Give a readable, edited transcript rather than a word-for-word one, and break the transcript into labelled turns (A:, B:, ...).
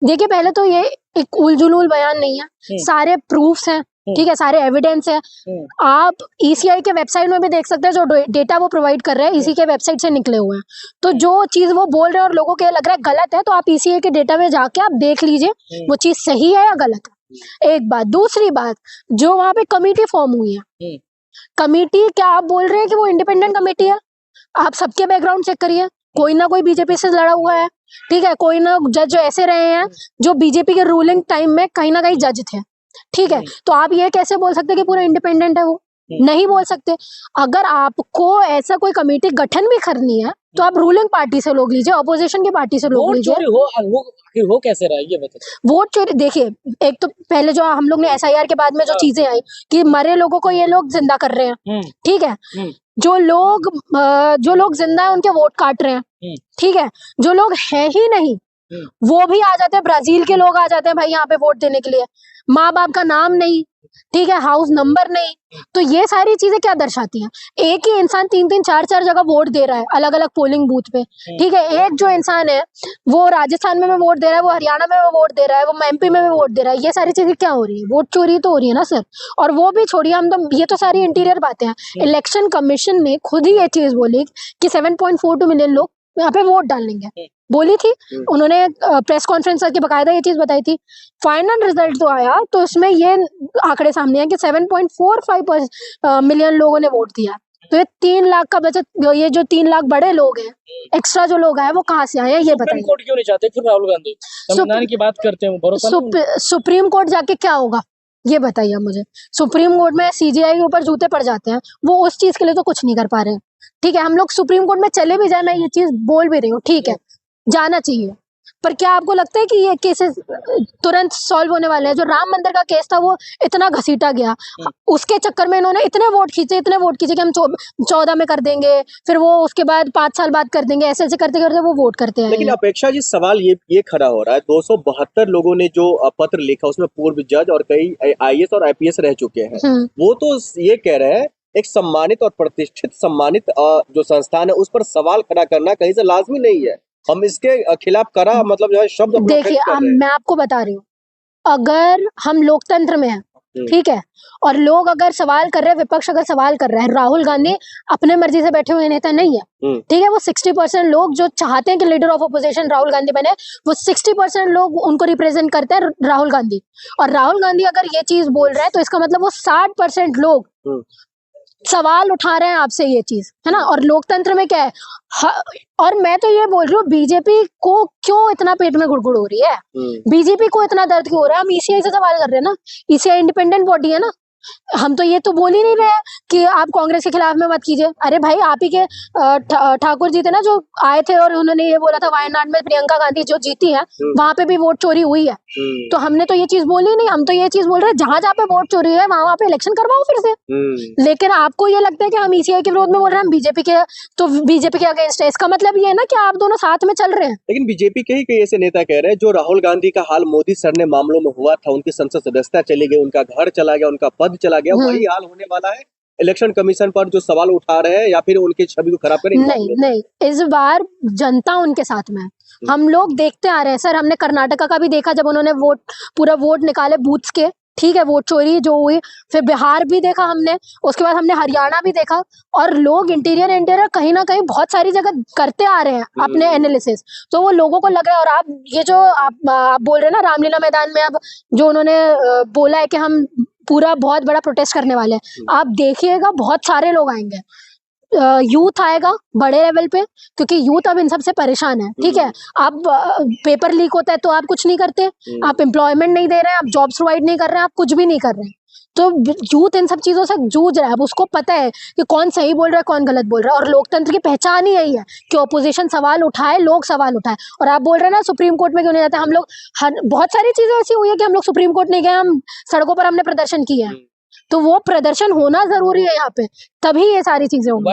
A: देखिए पहले तो ये एक उलझुल बयान नहीं है, सारे प्रूफ्स हैं, ठीक है, सारे एविडेंस है। आप ईसीआई के वेबसाइट में भी देख सकते हैं, जो डेटा वो प्रोवाइड कर रहे हैं इसी के वेबसाइट से निकले हुए हैं। तो जो चीज वो बोल रहे हैं और लोगों को ये लग रहा है गलत है, तो आप ईसीआई के डेटा में जाके आप देख लीजिए वो चीज सही है या गलत है। एक बात। दूसरी बात, जो वहां पे कमेटी फॉर्म हुई है, कमेटी क्या आप बोल रहे हैं कि वो इंडिपेंडेंट कमेटी है? आप सबके बैकग्राउंड चेक करिए, कोई ना कोई बीजेपी से लड़ा हुआ है, ठीक है, कोई ना जज जो ऐसे रहे हैं जो बीजेपी के रूलिंग टाइम में कहीं ना कहीं जज थे, ठीक है। तो आप ये कैसे बोल सकते हैं कि पूरा इंडिपेंडेंट है वो? नहीं बोल सकते। अगर आपको ऐसा कोई कमेटी गठन भी करनी है तो आप रूलिंग पार्टी से लोग लीजिए, अपोजिशन की पार्टी से लोग लीजिए।
B: हो कैसे रहा है ये बताइए।
A: वोट चोरी देखिए, एक तो पहले जो हम लोग ने एसआईआर के बाद में जो चीजें आई कि मरे लोगों को ये लोग जिंदा कर रहे हैं, ठीक है, जो लोग जिंदा है उनके वोट काट रहे हैं, ठीक है, जो लोग है ही नहीं वो भी आ जाते हैं, ब्राजील के लोग आ जाते हैं भाई यहाँ पे वोट देने के लिए, माँ बाप का नाम नहीं, ठीक है, हाउस नंबर नहीं। तो ये सारी चीजें क्या दर्शाती हैं? एक ही इंसान 3-3 4-4 जगह वोट दे रहा है, अलग अलग पोलिंग बूथ पे, ठीक है। एक जो इंसान है वो राजस्थान में भी वोट दे रहा है, वो हरियाणा में भी वोट दे रहा है, वो एमपी में भी वोट दे रहा है। ये सारी चीजें क्या हो रही है? वोट चोरी तो हो रही है ना सर। और वो भी छोड़िए, हम तो ये तो सारी इंटीरियर बातें हैं। इलेक्शन कमीशन ने खुद ही ये चीज बोली कि 7.42 मिलियन लोग यहाँ पे वोट डालेंगे, बोली थी उन्होंने। प्रेस कॉन्फ्रेंस करके बकायदा ये चीज बताई थी। फाइनल रिजल्ट तो आया तो उसमें ये आंकड़े सामने आए कि 7.45 मिलियन लोगों ने वोट दिया। तो ये 3 लाख का बचत, ये जो 3 लाख बड़े लोग हैं, एक्स्ट्रा जो लोग आए वो कहाँ से आए हैं ये बताइए।
B: कोर्ट क्यों नहीं चाहते फिर राहुल गांधी? संविधान की बात करते हैं, भरोसा
A: सुप्रीम कोर्ट जाके क्या होगा ये बताइए मुझे। सुप्रीम कोर्ट में सीजेआई के ऊपर जूते पड़ जाते हैं, वो उस चीज के लिए तो कुछ नहीं कर पा रहे हैं, ठीक है। हम लोग सुप्रीम कोर्ट में चले भी जाए, मैं ये चीज बोल भी रही हूँ, ठीक है, जाना चाहिए, पर क्या आपको लगता है कि ये केसेस तुरंत सॉल्व होने वाले हैं? जो राम मंदिर का केस था वो इतना घसीटा गया, उसके चक्कर में इन्होंने इतने वोट खींचे कि हम 14 में कर देंगे, फिर वो उसके बाद 5 साल बाद कर देंगे, ऐसे ऐसे करते करते वो वोट करते हैं।
C: लेकिन अपेक्षा जी, सवाल ये खड़ा हो रहा है, 272 लोगों ने जो पत्र लिखा उसमें पूर्व जज और कई आईएएस और आईपीएस रह चुके हैं, वो तो ये कह रहे हैं एक सम्मानित और प्रतिष्ठित सम्मानित जो संस्थान है उस पर सवाल खड़ा करना कहीं से लाजमी नहीं है। हम इसके खिलाफ करा मतलब जो है शब्द
A: देखिए, मैं आपको बता रही हूँ, अगर हम लोकतंत्र में हैं, ठीक है, और लोग अगर सवाल कर रहे हैं, विपक्ष अगर सवाल कर रहा है, राहुल गांधी अपने मर्जी से बैठे हुए नेता नहीं है, ठीक है, वो 60% लोग जो चाहते हैं कि leader of opposition Rahul Gandhi बने, वो 60% लोग उनको रिप्रेजेंट करते हैं राहुल गांधी। और राहुल गांधी अगर ये चीज बोल रहे हैं तो इसका मतलब वो 60% लोग सवाल उठा रहे हैं आपसे, ये चीज है ना। और लोकतंत्र में क्या है, और मैं तो ये बोल रही हूँ, बीजेपी को क्यों इतना पेट में गुड़गुड़ हो रही है, बीजेपी को इतना दर्द क्यों हो रहा है? हम ईसीआई से सवाल कर रहे हैं ना, ईसीआई इंडिपेंडेंट बॉडी है ना। हम तो ये तो बोल ही नहीं रहे हैं कि आप कांग्रेस के खिलाफ में मत कीजिए। अरे भाई, आप ही के ठाकुर जी थे ना जो आए थे और उन्होंने ये बोला था वायनाड में प्रियंका गांधी जो जीती है वहां पे भी वोट चोरी हुई है। तो हमने तो ये चीज बोली नहीं, हम तो ये चीज बोल रहे हैं जहां जहां पे वोट चोरी है वहां पे इलेक्शन करवाओ फिर से। लेकिन आपको ये लगता है कि हम ईसीआई के विरोध में बोल रहे हैं, हम बीजेपी के, तो बीजेपी के अगेंस्ट है। इसका मतलब ये है ना कि आप दोनों साथ में चल रहे हैं।
C: लेकिन बीजेपी के ही कई ऐसे नेता कह रहे हैं जो राहुल गांधी का हाल मोदी सर ने मामलों में हुआ था, उनकी संसद सदस्यता चली गई, उनका घर चला गया, उनका पद चला गया, वही हाल होने वाला है इलेक्शन कमीशन पर जो सवाल उठा रहे हैं, या फिर उनकी छवि को खराब करेंगे?
A: नहीं, इस बार जनता उनके साथ में है। हम लोग देखते आ रहे हैं सर, हमने कर्नाटका का भी देखा जब उन्होंने पूरा वोट निकाले बूथ्स के, ठीक है, वोट चोरी जो हुई, फिर बिहार भी देखा हमने, उसके बाद हमने हरियाणा भी देखा। और लोग इंटीरियर कहीं ना कहीं बहुत सारी जगह करते आ रहे हैं अपने एनालिसिस, तो वो लोगों को लग रहा है। और आप ये जो आप बोल रहे हैं ना रामलीला मैदान में, अब जो उन्होंने बोला है कि हम पूरा बहुत बड़ा प्रोटेस्ट करने वाले हैं, आप देखिएगा बहुत सारे लोग आएंगे, यूथ आएगा बड़े लेवल पे, क्योंकि यूथ अब इन सबसे परेशान है, ठीक है। आप पेपर लीक होता है तो आप कुछ नहीं करते, आप एम्प्लॉयमेंट नहीं दे रहे हैं, आप जॉब्स प्रोवाइड नहीं कर रहे हैं, आप कुछ भी नहीं कर रहे हैं। तो यूथ इन सब चीजों से जूझ रहा है। अब उसको पता है कि कौन सही बोल रहा है कौन गलत बोल रहा है, और लोकतंत्र की पहचान ही यही है कि ऑपोजिशन सवाल उठाए, लोग सवाल उठाए। और आप बोल रहे हैं ना सुप्रीम कोर्ट में क्यों नहीं जाते, हम लोग बहुत सारी चीजें ऐसी हुई है कि हम लोग सुप्रीम कोर्ट नहीं गए, हम सड़कों पर हमने प्रदर्शन किया है। तो वो प्रदर्शन होना जरूरी है यहाँ पे, तभी ये सारी चीजें होंगी।